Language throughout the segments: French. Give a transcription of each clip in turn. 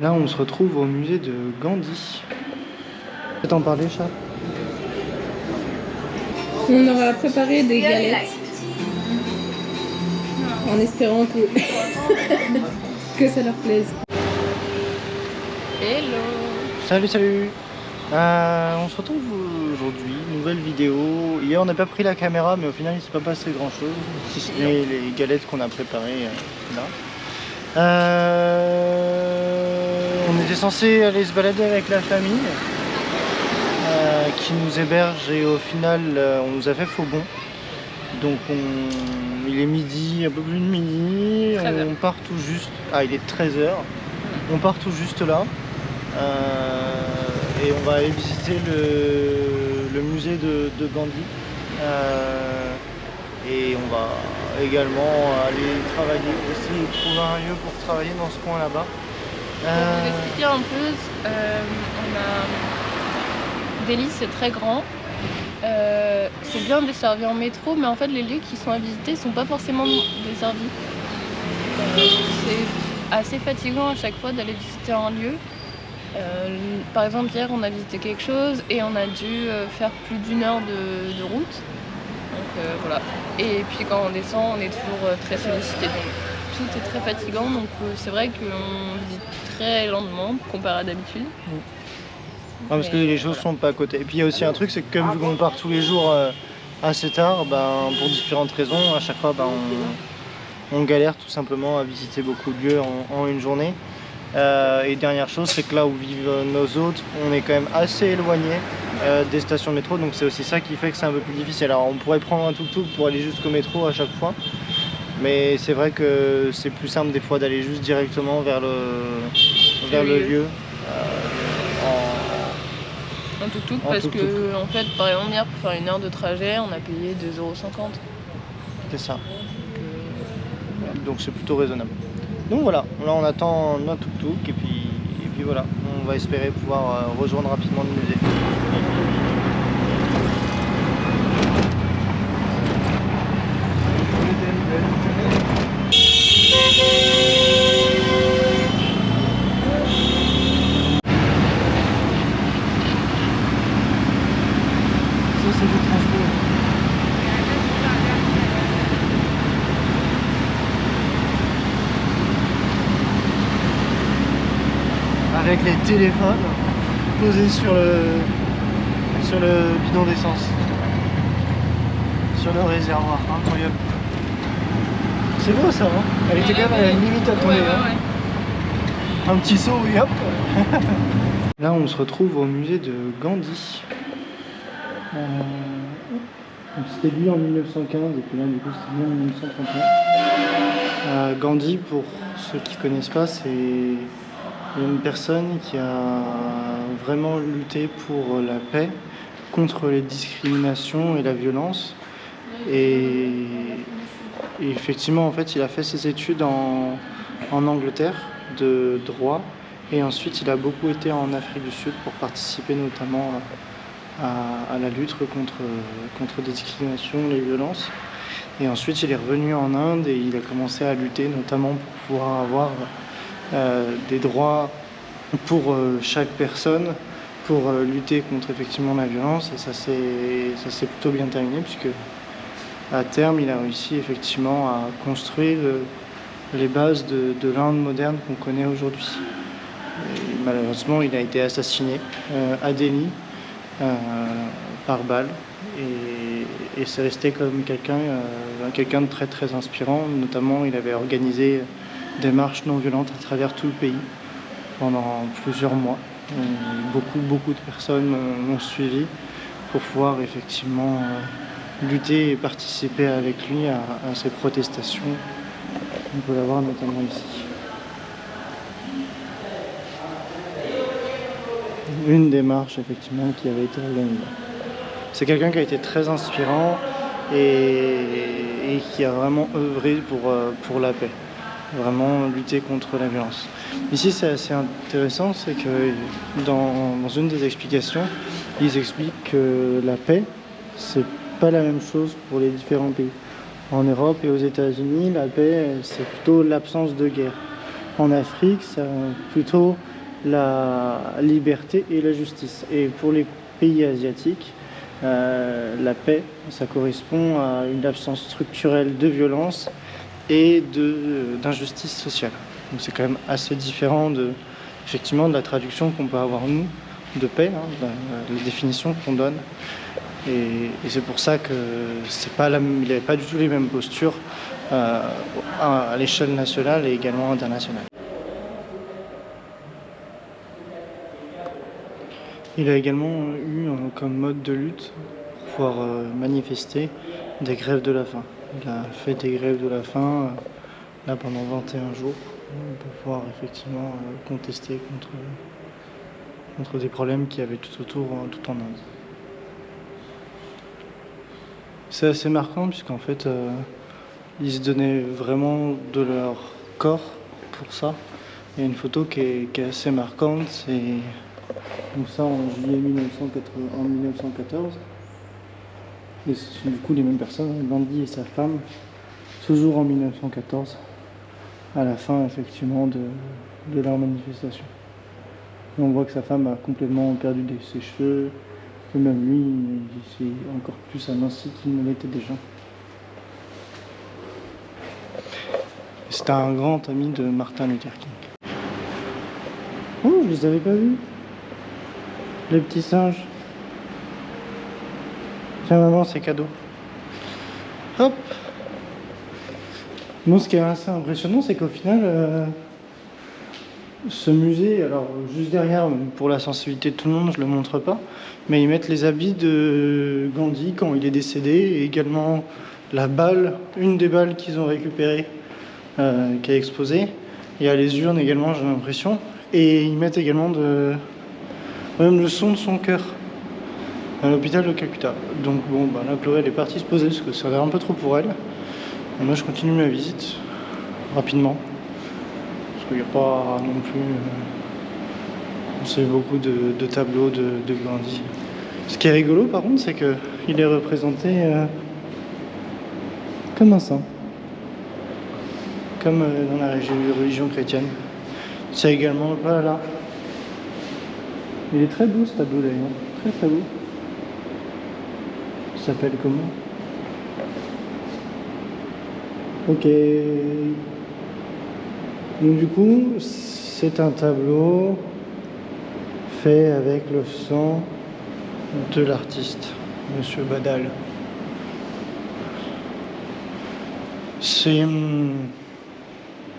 Là, on se retrouve au musée de Gandhi. Tu peux t'en parler, chat? On aura préparé des galettes en espérant que, que ça leur plaise. Hello! Salut, salut! On se retrouve aujourd'hui, nouvelle vidéo. Hier, on n'a pas pris la caméra, mais au final, il ne s'est pas passé grand chose, si ce n'est les galettes qu'on a préparées là. On était censé aller se balader avec la famille qui nous héberge et au final, on nous a fait faux bon. Donc il est midi, un peu plus de midi, on part tout juste. Ah, il est 13h. On part tout juste là. Et on va aller visiter le musée de Gandhi. Et on va également aller travailler aussi, trouver un lieu pour travailler dans ce coin là-bas. Pour vous expliquer un peu, on a Delhi, c'est très grand. C'est bien desservi en métro, mais en fait les lieux qui sont à visiter ne sont pas forcément desservis. C'est assez fatigant à chaque fois d'aller visiter un lieu. Par exemple, hier on a visité quelque chose et on a dû faire plus d'1 heure de route. Donc voilà. Et puis quand on descend, on est toujours très sollicité. Donc tout est très fatigant. Donc c'est vrai qu'on visite très lentement comparé à d'habitude. Non, parce que les choses sont pas à côté. Et puis il y a aussi un truc, c'est que comme on part tous les jours assez tard, pour différentes raisons, à chaque fois on galère tout simplement à visiter beaucoup de lieux en une journée. Et dernière chose, c'est que là où vivent nos hôtes, on est quand même assez éloigné des stations de métro, donc c'est aussi ça qui fait que c'est un peu plus difficile. Alors on pourrait prendre un tuk-tuk pour aller jusqu'au métro à chaque fois, mais c'est vrai que c'est plus simple des fois d'aller juste directement vers le lieu. En tuk-tuk parce que en fait, par exemple hier pour faire 1 heure de trajet, on a payé 2,50 €. C'est ça. Donc c'est plutôt raisonnable. Donc voilà, là on attend un tuk-tuk et puis voilà, on va espérer pouvoir rejoindre rapidement le musée. Ça c'est du transport. Avec les téléphones posés sur le bidon d'essence, sur le réservoir, incroyable. C'est beau ça, hein. Elle était quand même à la limite à tomber. Ouais. Un petit saut, oui, hop. Là on se retrouve au musée de Gandhi. C'était lui en 1915 et puis là du coup c'était lui en 1931. Gandhi, pour ceux qui ne connaissent pas, c'est une personne qui a vraiment lutté pour la paix, contre les discriminations et la violence. Et effectivement, en fait, il a fait ses études en Angleterre de droit. Et ensuite, il a beaucoup été en Afrique du Sud pour participer notamment à la lutte contre les discriminations, les violences. Et ensuite, il est revenu en Inde et il a commencé à lutter notamment pour pouvoir avoir des droits pour chaque personne, pour lutter contre effectivement la violence, et ça s'est plutôt bien terminé puisque à terme il a réussi effectivement à construire les bases de l'Inde moderne qu'on connaît aujourd'hui. Malheureusement il a été assassiné à Delhi par balle, et c'est resté comme quelqu'un de très très inspirant. Notamment il avait organisé des marches non violentes à travers tout le pays pendant plusieurs mois. Beaucoup de personnes l'ont suivi pour pouvoir effectivement lutter et participer avec lui à ces protestations. On peut la voir notamment ici. Une des marches effectivement qui avait été organisée. C'est quelqu'un qui a été très inspirant et qui a vraiment œuvré pour la paix. Vraiment lutter contre la violence. Ici c'est assez intéressant, c'est que dans une des explications, ils expliquent que la paix, c'est pas la même chose pour les différents pays. En Europe et aux États-Unis, la paix, c'est plutôt l'absence de guerre. En Afrique, c'est plutôt la liberté et la justice. Et pour les pays asiatiques, la paix, ça correspond à une absence structurelle de violence et d'injustice sociale. Donc c'est quand même assez différent effectivement de la traduction qu'on peut avoir nous de paix, hein, la définition qu'on donne. Et c'est pour ça que il n'y avait pas du tout les mêmes postures à l'échelle nationale et également internationale. Il a également eu comme mode de lutte pour pouvoir manifester des grèves de la faim. Il a fait des grèves de la faim là pendant 21 jours pour pouvoir effectivement contester contre des problèmes qu'il y avait tout autour, tout en Inde. C'est assez marquant puisqu'en fait ils se donnaient vraiment de leur corps pour ça. Il y a une photo qui est assez marquante, c'est donc ça en juillet 1914. Et c'est du coup les mêmes personnes, Gandhi et sa femme, toujours en 1914, à la fin effectivement de leur manifestation. Et on voit que sa femme a complètement perdu ses cheveux, que même lui, il s'est encore plus aminci qu'il ne l'était déjà. C'était un grand ami de Martin Luther King. Oh, je les avais pas vus. Les petits singes. Tiens maman, c'est cadeau. Hop. Bon, ce qui est assez impressionnant, c'est qu'au final, ce musée, alors juste derrière, pour la sensibilité de tout le monde, je le montre pas, mais ils mettent les habits de Gandhi quand il est décédé, et également la balle, une des balles qu'ils ont récupérées, qui est exposée. Il y a les urnes également, j'ai l'impression, et ils mettent également même le son de son cœur à l'hôpital de Calcutta. Donc bon, bah, là Chloé elle est partie se poser parce que ça a l'air un peu trop pour elle. Et moi je continue ma visite rapidement parce qu'il n'y a pas non plus c'est beaucoup de tableaux de Gandhi. Ce qui est rigolo par contre, c'est que il est représenté comme un saint, comme dans la religion chrétienne. C'est également pas là. Il est très beau ce tableau d'ailleurs, très très beau. Il s'appelle comment? Ok. Donc du coup, c'est un tableau fait avec le sang de l'artiste, Monsieur Badal. C'est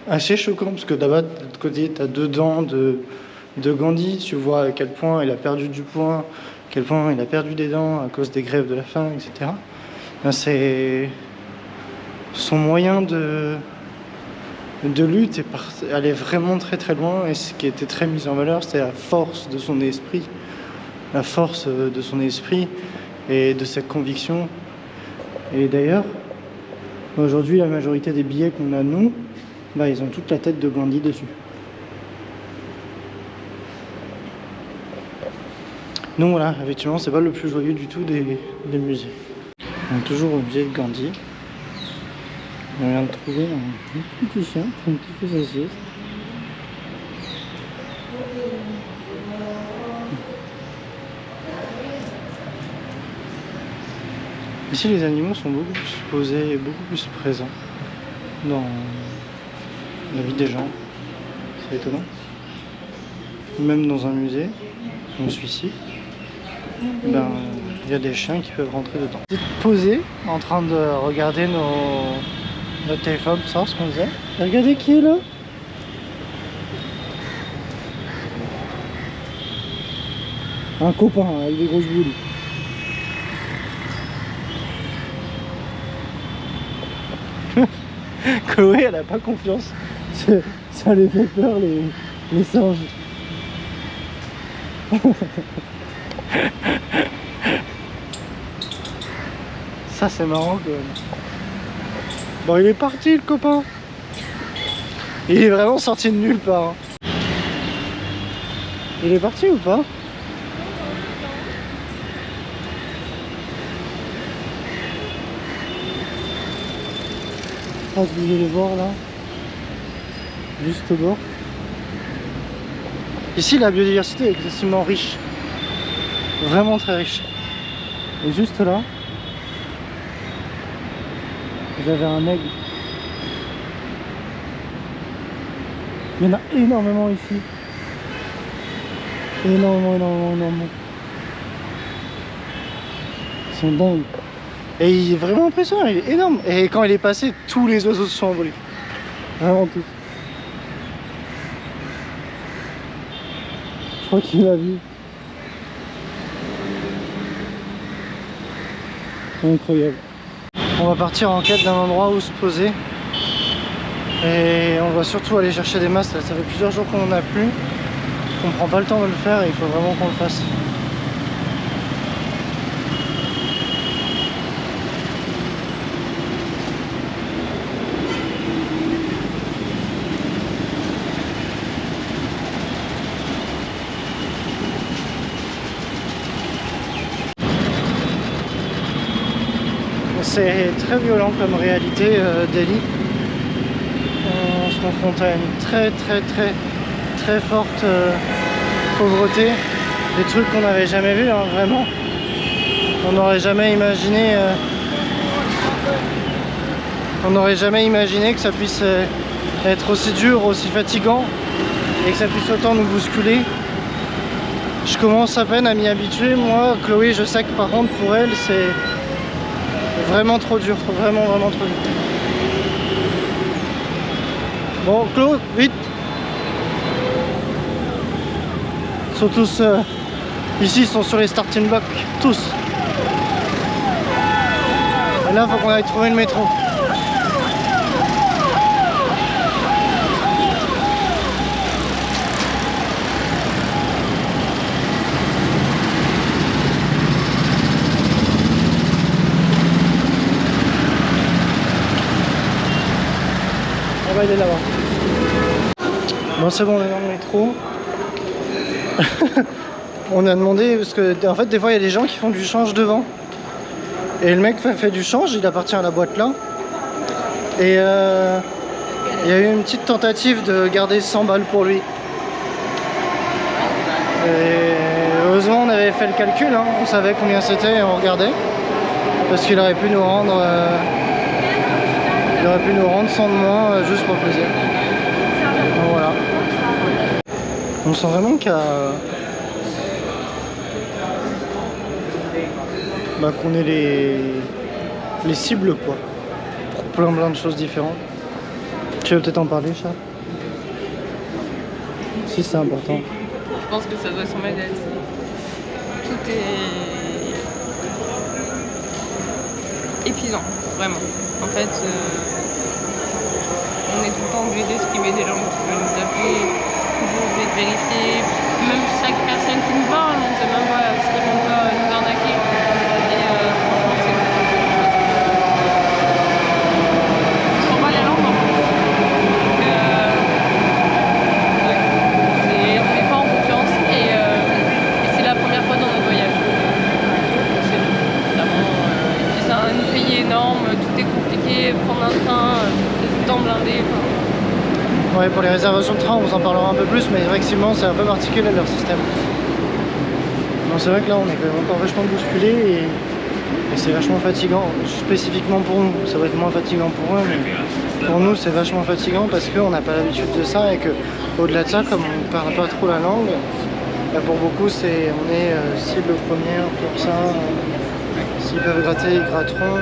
assez choquant parce que d'abord, de l'autre côté, tu as deux dents de Gandhi, tu vois à quel point il a perdu du poids, à quel point il a perdu des dents à cause des grèves de la faim, etc. C'est son moyen de lutte est allait vraiment très très loin, et ce qui était très mis en valeur, c'était la force de son esprit, et de cette conviction. Et d'ailleurs, aujourd'hui, la majorité des billets qu'on a nous, bah, ils ont toute la tête de Gandhi dessus. Donc voilà, effectivement, c'est pas le plus joyeux du tout des musées. On est toujours au musée de Gandhi. On vient de trouver un petit chien qui fait sa sieste. Ici, les animaux sont beaucoup plus posés et beaucoup plus présents dans la vie des gens. C'est étonnant. Même dans un musée, comme celui-ci, ben, il y a des chiens qui peuvent rentrer dedans. Posés, en train de regarder notre téléphone pour savoir ce qu'on faisait. Et regardez qui est là. Un copain avec des grosses boules. Chloé, elle a pas confiance. Ça les fait peur, les singes. Ça, c'est marrant quand même. Bon, il est parti, le copain. Il est vraiment sorti de nulle part. Il est parti ou pas? Ah, vous allez le voir là, juste au bord. Ici, la biodiversité est excessivement riche. Vraiment très riche. Et juste là, vous avez un aigle. Il y en a énormément ici. Énormément. Ils sont dingues. Et il est vraiment impressionnant, il est énorme. Et quand il est passé, tous les oiseaux se sont envolés. Vraiment tous. Je crois qu'il l'a vu. Incroyable. On va partir en quête d'un endroit où se poser. Et on va surtout aller chercher des masses. Là, ça fait plusieurs jours qu'on n'en a plus. On prend pas le temps de le faire et il faut vraiment qu'on le fasse. C'est très violent comme réalité, Delhi. On se confronte à une très forte pauvreté. Des trucs qu'on n'avait jamais vus, hein, vraiment. On n'aurait jamais imaginé que ça puisse être aussi dur, aussi fatigant et que ça puisse autant nous bousculer. Je commence à peine à m'y habituer. Moi, Chloé, je sais que par contre pour elle c'est vraiment trop dur, vraiment trop dur. Bon, Chloé, vite. Ils sont tous ici, ils sont sur les starting blocks, tous. Et là, il faut qu'on aille trouver le métro. On va aller là-bas. Bon, c'est bon, on est dans le métro. On a demandé, parce que en fait des fois il y a des gens qui font du change devant. Et le mec fait du change, il appartient à la boîte là. Et il y a eu une petite tentative de garder 100 balles pour lui. Et heureusement on avait fait le calcul, hein. On savait combien c'était et on regardait. Parce qu'il aurait pu nous rendre 100 de moins juste pour le plaisir. Donc voilà. On sent vraiment qu'on est les cibles quoi, pour plein de choses différentes. Tu veux peut-être en parler, chat? Si c'est important. Je pense que ça doit s'en mêler. Tout est épuisant, vraiment. En fait, on est tout le temps obligé d'esquiver des gens qui veulent nous appeler, toujours obligé de vérifier. Même chaque personne qui nous parle, on ne sait même pas si on va nous arnaquer. Et franchement, c'est on se prend pas la langue en plus. Donc, ouais. On n'est pas en confiance et c'est la première fois dans notre voyage. C'est vraiment. Et puis c'est un pays énorme, tout est compliqué, prendre un train, tout le temps blindé. Ouais, pour les réservations de train, on vous en parlera un peu plus, mais effectivement, c'est un peu particulier leur système. Donc c'est vrai que là, on est quand même encore vachement bousculé et c'est vachement fatigant, spécifiquement pour nous. Ça va être moins fatigant pour eux, mais pour nous, c'est vachement fatigant parce qu'on n'a pas l'habitude de ça et que, au-delà de ça, comme on ne parle pas trop la langue, bah pour beaucoup, on est cible première pour ça. S'ils peuvent gratter, ils gratteront.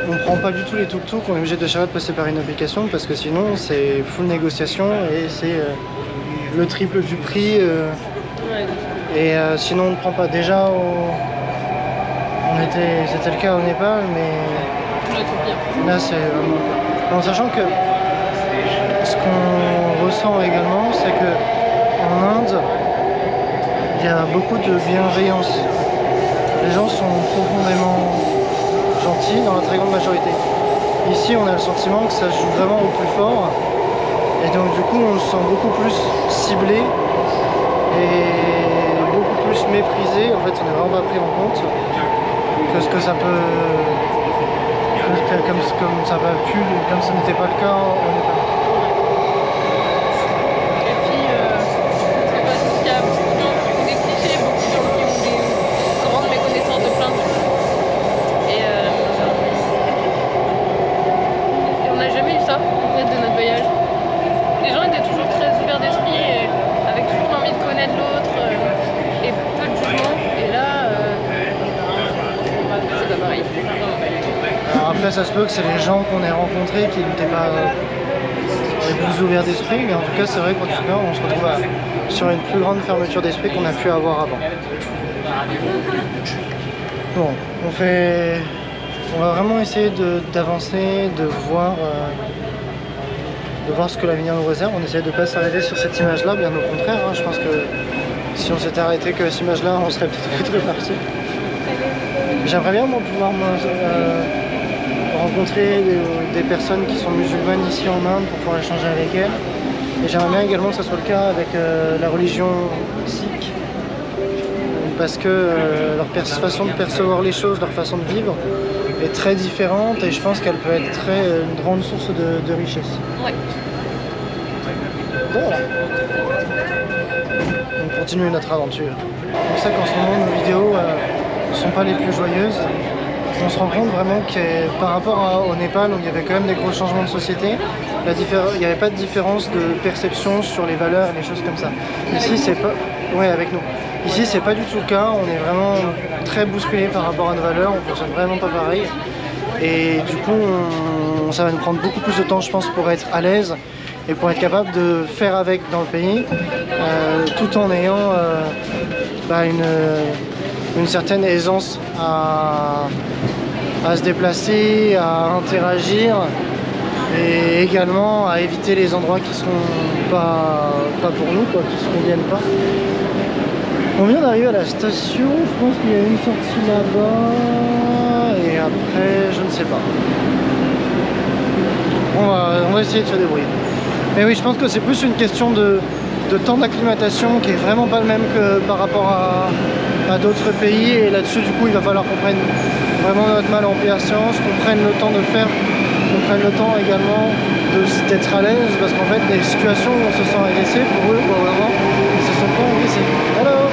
On prend pas du tout les tuk-tuk, on est obligé de chaque fois de passer par une application parce que sinon c'est full négociation et c'est le triple du prix. Et sinon on ne prend pas. Déjà, c'était le cas au Népal, mais là c'est vraiment le cas. En sachant que ce qu'on ressent également, c'est que en Inde, il y a beaucoup de bienveillance. Les gens sont profondément gentils dans la très grande majorité. Ici on a le sentiment que ça joue vraiment au plus fort et donc du coup on se sent beaucoup plus ciblé et beaucoup plus méprisé. En fait on n'est vraiment pas pris en compte que ce que ça peut comme ça va pu, comme ce n'était pas le cas au Népal. Et puis c'est pas après ça se peut que c'est les gens qu'on ait rencontrés qui n'étaient pas les plus ouverts d'esprit, mais en tout cas c'est vrai qu'en tout cas on se retrouve sur une plus grande fermeture d'esprit qu'on a pu avoir avant. Bon, on va vraiment essayer d'avancer, de voir ce que l'avenir nous réserve. On essaie de ne pas s'arrêter sur cette image-là, bien au contraire. Hein. Je pense que si on s'était arrêté que cette image-là, on serait peut-être reparti. J'aimerais bien pouvoir rencontrer des personnes qui sont musulmanes ici en Inde pour pouvoir échanger avec elles. Et j'aimerais bien également que ça soit le cas avec la religion sikh, parce que leur façon de percevoir les choses, leur façon de vivre est très différente et je pense qu'elle peut être une grande source de richesse. Ouais. Bon, voilà. On continue notre aventure. C'est pour ça qu'en ce moment nos vidéos ne sont pas les plus joyeuses. On se rend compte vraiment que par rapport au Népal où il y avait quand même des gros changements de société, il n'y avait pas de différence de perception sur les valeurs et les choses comme ça. Ici c'est pas... Ouais, avec nous. Ici c'est pas du tout le cas, on est vraiment très bousculé par rapport à nos valeurs, on fonctionne vraiment pas pareil. Et du coup ça va nous prendre beaucoup plus de temps je pense pour être à l'aise et pour être capable de faire avec dans le pays, tout en ayant une certaine aisance à se déplacer, à interagir et également à éviter les endroits qui sont pas pour nous, quoi, qui ne se conviennent pas. On vient d'arriver à la station, je pense qu'il y a une sortie là-bas et après je ne sais pas. On va essayer de se débrouiller. Mais oui, je pense que c'est plus une question de temps d'acclimatation qui est vraiment pas le même que par rapport à d'autres pays, et là-dessus du coup il va falloir qu'on prenne vraiment notre mal en patience, qu'on prenne le temps de faire, qu'on prenne le temps également d'être à l'aise, parce qu'en fait des situations où on se sent agressé, pour eux vraiment ils se sont pas agressés. Hello.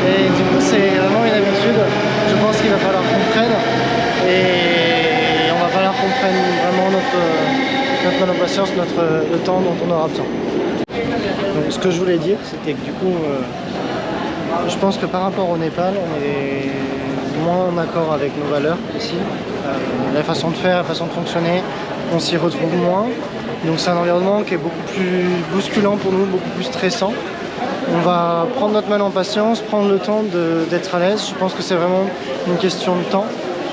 Et du coup c'est vraiment une habitude, je pense qu'il va falloir qu'on prenne, et on va falloir qu'on prenne vraiment notre mal en patience, le temps dont on aura besoin. Donc, ce que je voulais dire, c'était que du coup, je pense que par rapport au Népal, on est moins en accord avec nos valeurs ici. La façon de faire, la façon de fonctionner, on s'y retrouve moins. Donc c'est un environnement qui est beaucoup plus bousculant pour nous, beaucoup plus stressant. On va prendre notre mal en patience, prendre le temps d'être à l'aise. Je pense que c'est vraiment une question de temps.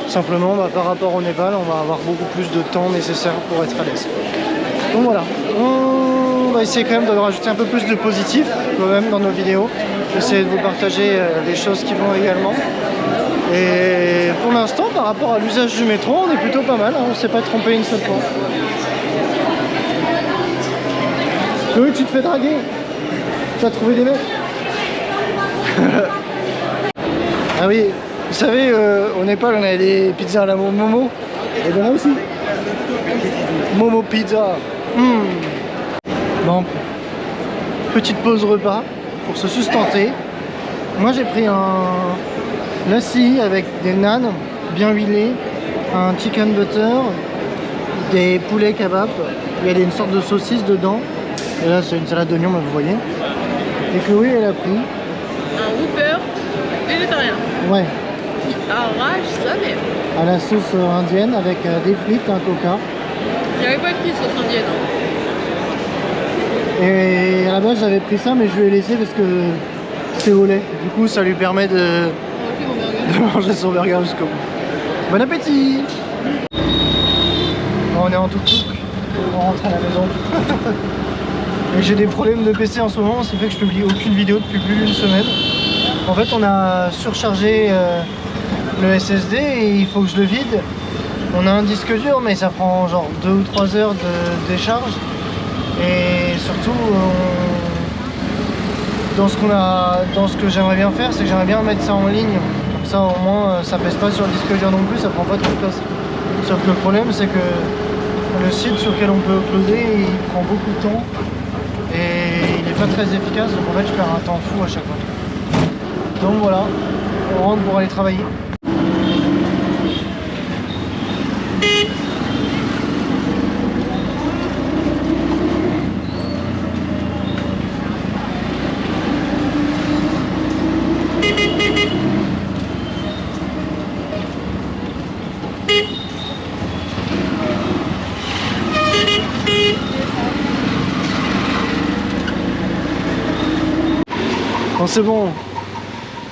Simplement, par rapport au Népal, on va avoir beaucoup plus de temps nécessaire pour être à l'aise. Donc voilà, on va essayer quand même de rajouter un peu plus de positif quand même dans nos vidéos. Essayer de vous partager des choses qui vont également. Et pour l'instant, par rapport à l'usage du métro, on est plutôt pas mal, hein, on ne s'est pas trompé une seule fois. Oui, tu te fais draguer. Tu as trouvé des mecs. Ah oui, vous savez, au Népal, on a des pizzas à la Momo. Et bien là aussi. Momo Pizza. Bon, petite pause repas pour se sustenter. Moi j'ai pris un lassi avec des naans bien huilés, un chicken butter, des poulets kebab. Il y a une sorte de saucisse dedans. Et là c'est une salade d'oignons, vous voyez. Et Chloé elle a pris un Whopper végétarien. Ouais. Arrache ça, mais à la sauce indienne avec des frites, un coca. il n'y avait pas écrit sauce indienne. Et à la base j'avais pris ça, mais je lui ai laissé parce que c'est au lait. Du coup ça lui permet de manger son burger jusqu'au bout. Bon appétit. On est en tuk-tuk, on rentre à la maison. Et j'ai des problèmes de PC en ce moment, ce qui fait que je publie aucune vidéo depuis plus d'une semaine. En fait on a surchargé le SSD et il faut que je le vide. On a un disque dur mais ça prend genre 2 ou 3 heures de décharge. Et surtout dans ce que j'aimerais bien faire, c'est que j'aimerais bien mettre ça en ligne. Comme ça au moins ça pèse pas sur le disque dur non plus, ça prend pas trop de place. Sauf que le problème c'est que le site sur lequel on peut uploader il prend beaucoup de temps et il n'est pas très efficace, donc en fait je perds un temps fou à chaque fois. Donc voilà, on rentre pour aller travailler. Bon, c'est bon.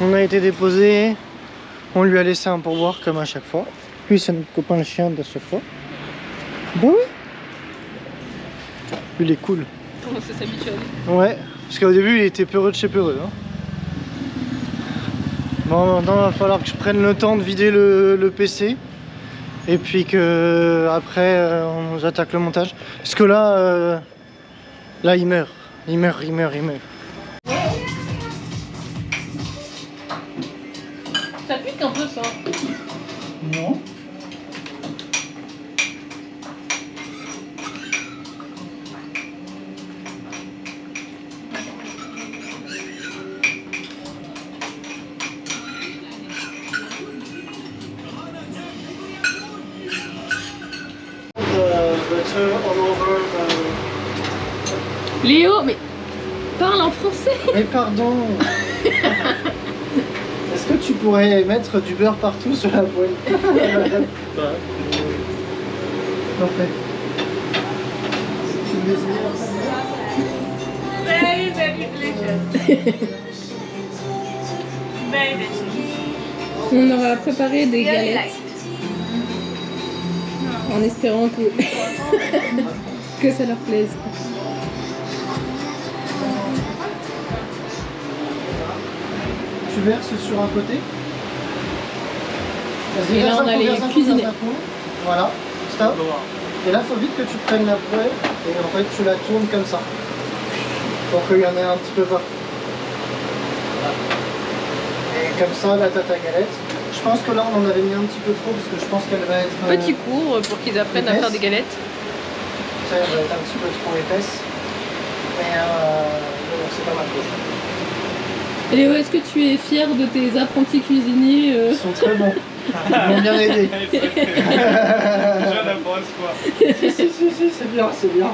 On a été déposé. On lui a laissé un pourboire comme à chaque fois. Lui, c'est notre copain le chien de chaque fois. Bah oui. Lui, il est cool. On sait s'habituer. Ouais, parce qu'au début, il était peureux de chez peureux. Hein. Bon, maintenant, il va falloir que je prenne le temps de vider le PC. Et puis que après, j'attaque le montage. Parce que là, là, il meurt. Il meurt. Ça pique un peu ça. Non. Léo, mais parle en français. Mais pardon. Est-ce que tu pourrais mettre du beurre partout sur la poêle? Parfait. Very, very delicious. Very delicious. On aura préparé des Very galettes light. en espérant que, que ça leur plaise. Tu verses sur un côté. Vas-y, Et là, verse un on coup, allait verse un coup, cuisiner. verse un coup. Voilà, stop. Et là, il faut vite que tu prennes la poêle et en fait, tu la tournes comme ça. Pour qu'il y en ait un petit peu partout. Voilà. Et comme ça, là, t'as ta galette. Je pense que là, on en avait mis un petit peu trop parce que je pense qu'elle va être... Petit cours pour qu'ils apprennent à faire des galettes. Ça, elle va être un petit peu trop épaisse. Mais bon, c'est pas mal. Léo, est-ce que tu es fier de tes apprentis cuisiniers Ils sont très bons. Ils m'ont bien aidé. Déjà, on apprend espoir. Si, c'est bien, c'est bien.